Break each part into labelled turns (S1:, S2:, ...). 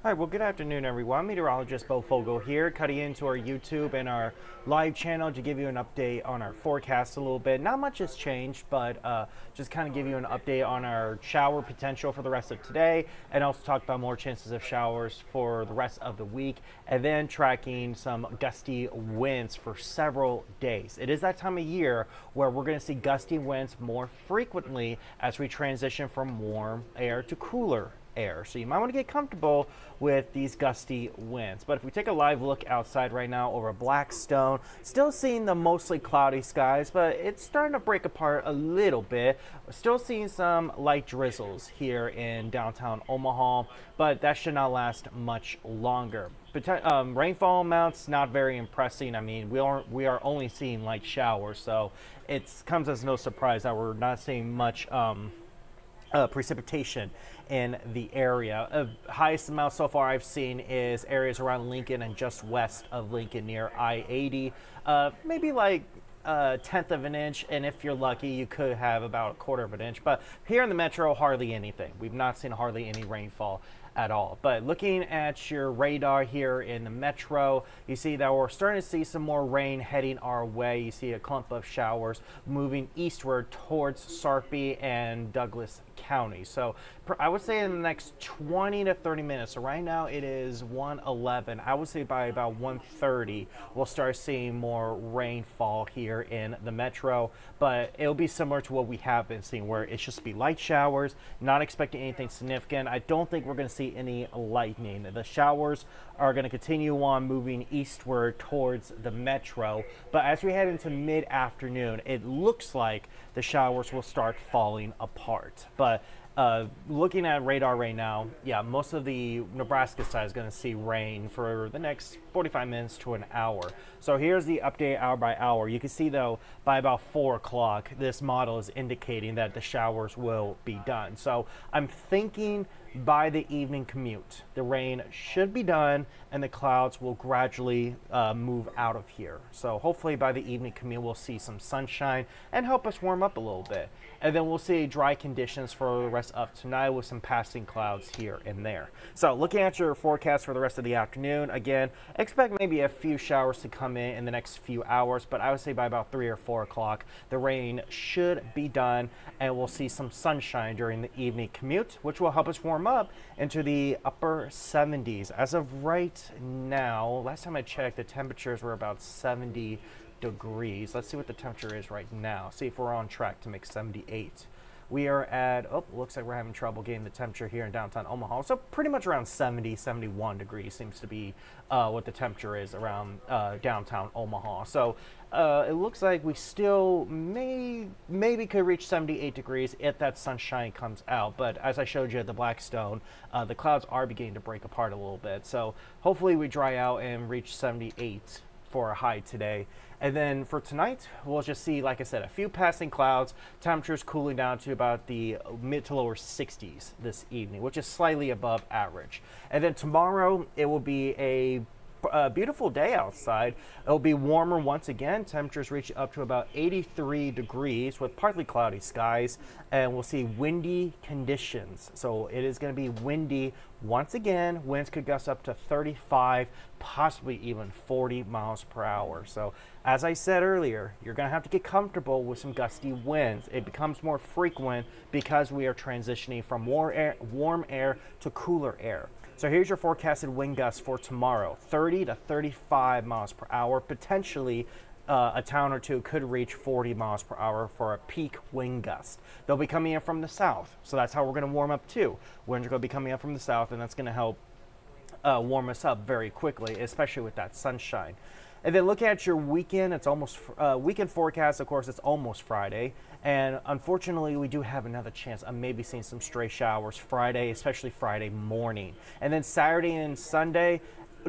S1: Hi, well, good afternoon, everyone. Meteorologist Bo Fogel here, cutting into our YouTube and our live channel to give you an update on our forecast a little bit. Not much has changed, but just kind of give you an update on our shower potential for the rest of today, and also talk about more chances of showers for the rest of the week, and then tracking some gusty winds for several days. It is that time of year where we're going to see gusty winds more frequently as we transition from warm air to cooler air. So you might want to get comfortable with these gusty winds. But if we take a live look outside right now over Blackstone, still seeing the mostly cloudy skies, but it's starting to break apart a little bit. Still seeing some light drizzles here in downtown Omaha, but that should not last much longer. Rainfall amounts not very impressive. I mean, we are only seeing light showers, so it comes as no surprise that we're not seeing much precipitation in the area. Highest amount so far I've seen is areas around Lincoln and just west of Lincoln near I-80. Maybe like a tenth of an inch, and if you're lucky, you could have about a quarter of an inch. But here in the metro, hardly anything. We've not seen hardly any rainfall at all. But looking at your radar here in the metro, you see that we're starting to see some more rain heading our way. You see a clump of showers moving eastward towards Sarpy and Douglas County. So I would say in the next 20 to 30 minutes, so right now it is 1:11, I would say by about 1:30 we'll start seeing more rainfall here in the metro, but it'll be similar to what we have been seeing, where it's just be light showers, not expecting anything significant. I don't think we're going to see any lightning. The showers are going to continue on moving eastward towards the metro, but as we head into mid-afternoon, it looks like the showers will start falling apart. But looking at radar right now, yeah, most of the Nebraska side is going to see rain for the next 45 minutes to an hour. So here's the update hour by hour. You can see, though, by about 4 o'clock, this model is indicating that the showers will be done. So I'm thinking by the evening commute, the rain should be done and the clouds will gradually move out of here. So hopefully by the evening commute, we'll see some sunshine and help us warm up a little bit. And then we'll see dry conditions for the rest of tonight with some passing clouds here and there. So looking at your forecast for the rest of the afternoon, again, expect maybe a few showers to come in the next few hours, but I would say by about 3 or 4 o'clock, the rain should be done and we'll see some sunshine during the evening commute, which will help us warm up into the upper 70s. As of right now, last time I checked, the temperatures were about 70 degrees. Let's see what the temperature is right now. See if we're on track to make 78. We are at, looks like we're having trouble getting the temperature here in downtown Omaha. So pretty much around 70, 71 degrees seems to be what the temperature is around downtown Omaha. So it looks like we still maybe could reach 78 degrees if that sunshine comes out. But as I showed you at the Blackstone, the clouds are beginning to break apart a little bit. So hopefully we dry out and reach 78 for a high today. And then for tonight, we'll just see, like I said, a few passing clouds, temperatures cooling down to about the mid to lower 60s this evening, which is slightly above average. And then tomorrow, it will be a beautiful day outside. It'll be warmer once again. Temperatures reach up to about 83 degrees with partly cloudy skies, and we'll see windy conditions. So it is going to be windy once again. Winds could gust up to 35, possibly even 40 miles per hour. So as I said earlier, you're going to have to get comfortable with some gusty winds. It becomes more frequent because we are transitioning from warm air to cooler air. So here's your forecasted wind gusts for tomorrow: 30 to 35 miles per hour. Potentially a town or two could reach 40 miles per hour for a peak wind gust. They'll be coming in from the south, so that's how we're going to warm up too. Winds are going to be coming in from the south, and that's going to help warm us up very quickly, especially with that sunshine. And then looking at your weekend, it's almost weekend forecast. Of course, it's almost Friday, and unfortunately, we do have another chance of maybe seeing some stray showers Friday, especially Friday morning. And then Saturday and Sunday,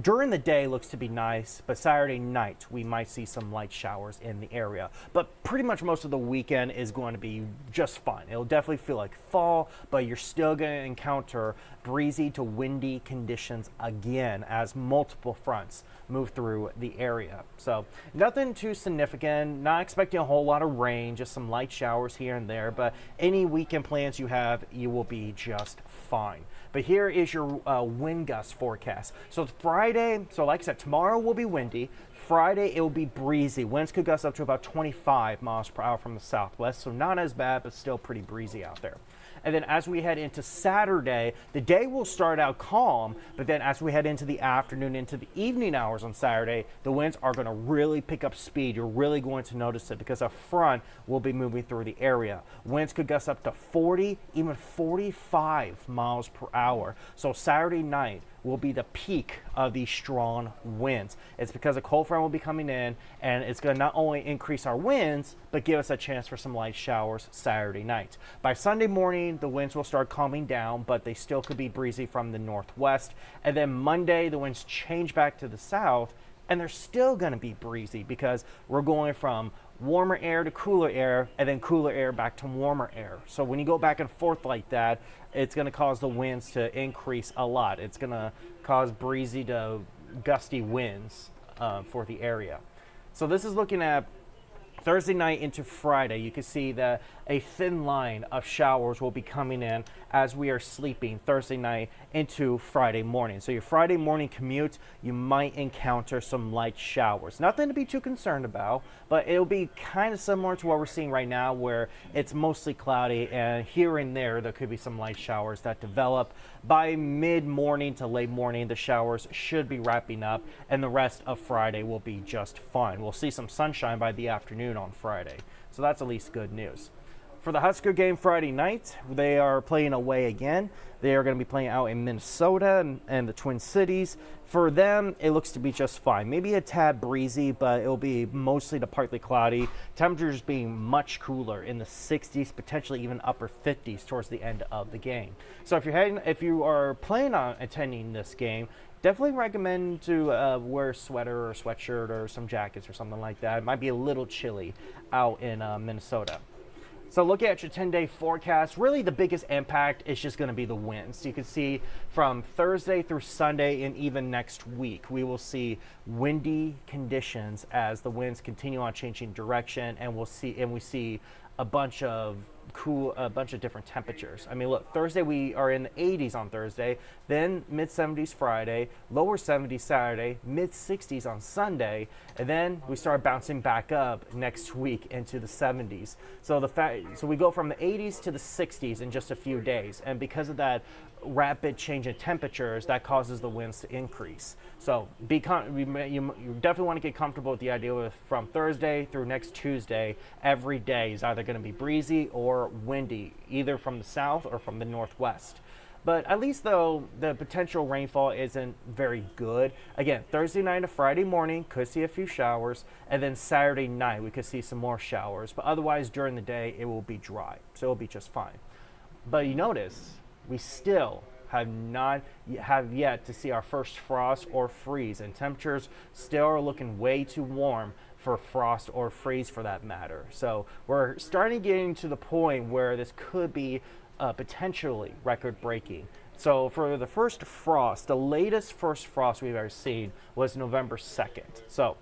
S1: during the day looks to be nice, but Saturday night we might see some light showers in the area. But pretty much most of the weekend is going to be just fine. It'll definitely feel like fall, but you're still going to encounter breezy to windy conditions again as multiple fronts move through the area. So nothing too significant, not expecting a whole lot of rain, just some light showers here and there, but any weekend plans you have, you will be just fine. But here is your wind gust forecast. So Friday, so like I said, tomorrow will be windy. Friday, it will be breezy. Winds could gust up to about 25 miles per hour from the southwest, so not as bad, but still pretty breezy out there. And then as we head into Saturday, the day will start out calm, but then as we head into the afternoon, into the evening hours on Saturday, the winds are going to really pick up speed. You're really going to notice it because a front will be moving through the area. Winds could gust up to 40, even 45 miles per hour. So Saturday night will be the peak of these strong winds. It's because a cold front will be coming in, and it's going to not only increase our winds, but give us a chance for some light showers Saturday night. By Sunday morning, the winds will start calming down, but they still could be breezy from the northwest. And then Monday, the winds change back to the south, and they're still going to be breezy because we're going from warmer air to cooler air, and then cooler air back to warmer air. So when you go back and forth like that, it's going to cause the winds to increase a lot. It's going to cause breezy to gusty winds for the area. So this is looking at Thursday night into Friday. You can see that a thin line of showers will be coming in as we are sleeping Thursday night into Friday morning. So your Friday morning commute, you might encounter some light showers. Nothing to be too concerned about, but it'll be kind of similar to what we're seeing right now, where it's mostly cloudy, and here and there could be some light showers that develop. By mid-morning to late morning, the showers should be wrapping up, and the rest of Friday will be just fine. We'll see some sunshine by the afternoon on Friday, so that's at least good news. For the Husker game Friday night, they are playing away again. They are going to be playing out in Minnesota and the Twin Cities. For them, it looks to be just fine. Maybe a tad breezy, but it'll be mostly to partly cloudy. Temperatures being much cooler in the 60s, potentially even upper 50s towards the end of the game. So if you are planning on attending this game, definitely recommend to wear a sweater or sweatshirt or some jackets or something like that. It might be a little chilly out in Minnesota. So looking at your 10-day forecast, really the biggest impact is just going to be the winds. You can see from Thursday through Sunday and even next week, we will see windy conditions as the winds continue on changing direction, and we see a bunch of different temperatures. I mean, look, Thursday we are in the 80s on Thursday, then mid-70s Friday, lower 70s Saturday, mid-60s on Sunday, and then we start bouncing back up next week into the 70s. So so we go from the 80s to the 60s in just a few days, and because of that rapid change in temperatures, that causes the winds to increase. So you definitely want to get comfortable with the idea of from Thursday through next Tuesday, every day is either going to be breezy or windy, either from the south or from the northwest. But at least, though, the potential rainfall isn't very good. Again, Thursday night to Friday morning, could see a few showers, and then Saturday night, we could see some more showers. But otherwise, during the day, it will be dry, so it'll be just fine. But you notice, we still have yet to see our first frost or freeze, and temperatures still are looking way too warm for frost or freeze for that matter. So we're starting getting to the point where this could be potentially record-breaking. So for the first frost, the latest first frost we've ever seen was November 2nd. So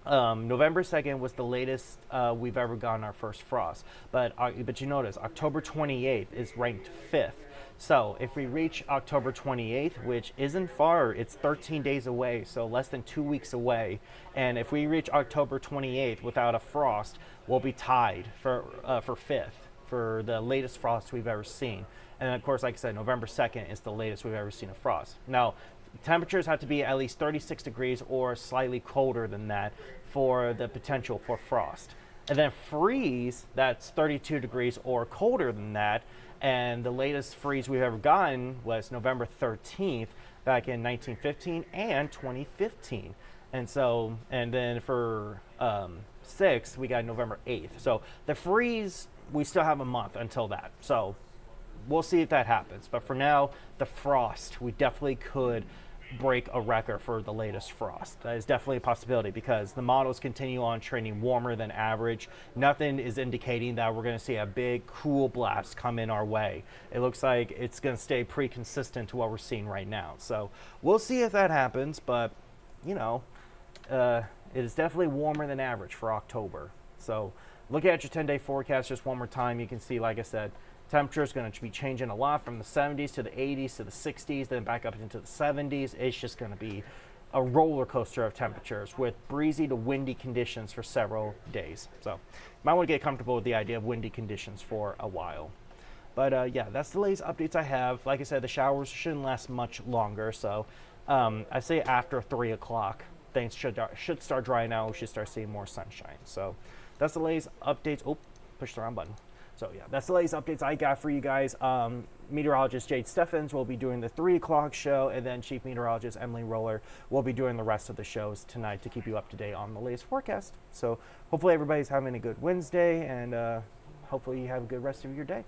S1: November 2nd was the latest we've ever gotten our first frost. But you notice October 28th is ranked 5th. So if we reach October 28th, which isn't far, it's 13 days away, so less than 2 weeks away. And if we reach October 28th without a frost, we'll be tied for 5th for the latest frost we've ever seen. And of course, like I said, November 2nd is the latest we've ever seen a frost. Now, temperatures have to be at least 36 degrees or slightly colder than that for the potential for frost. And then freeze, that's 32 degrees or colder than that. And the latest freeze we've ever gotten was November 13th back in 1915 and 2015. And then for 6th, we got November 8th. So the freeze, we still have a month until that. So we'll see if that happens. But for now, the frost, we definitely could break a record for the latest frost. That is definitely a possibility because the models continue on trending warmer than average. Nothing is indicating that we're going to see a big cool blast come in our way. It looks like it's going to stay pretty consistent to what we're seeing right now. So we'll see if that happens, but you know, it is definitely warmer than average for October. So looking at your 10-day forecast just one more time, you can see, like I said, temperature is going to be changing a lot from the 70s to the 80s to the 60s, then back up into the 70s. It's just going to be a roller coaster of temperatures with breezy to windy conditions for several days. So you might want to get comfortable with the idea of windy conditions for a while. But yeah, that's the latest updates I have. Like I said, the showers shouldn't last much longer. So I say after 3 o'clock, things should start drying out. We should start seeing more sunshine. So that's the latest updates. Oh, push the wrong button. So yeah, that's the latest updates I got for you guys. Meteorologist Jade Steffens will be doing the 3 o'clock show, and then Chief Meteorologist Emily Roller will be doing the rest of the shows tonight to keep you up to date on the latest forecast. So hopefully everybody's having a good Wednesday, and hopefully you have a good rest of your day.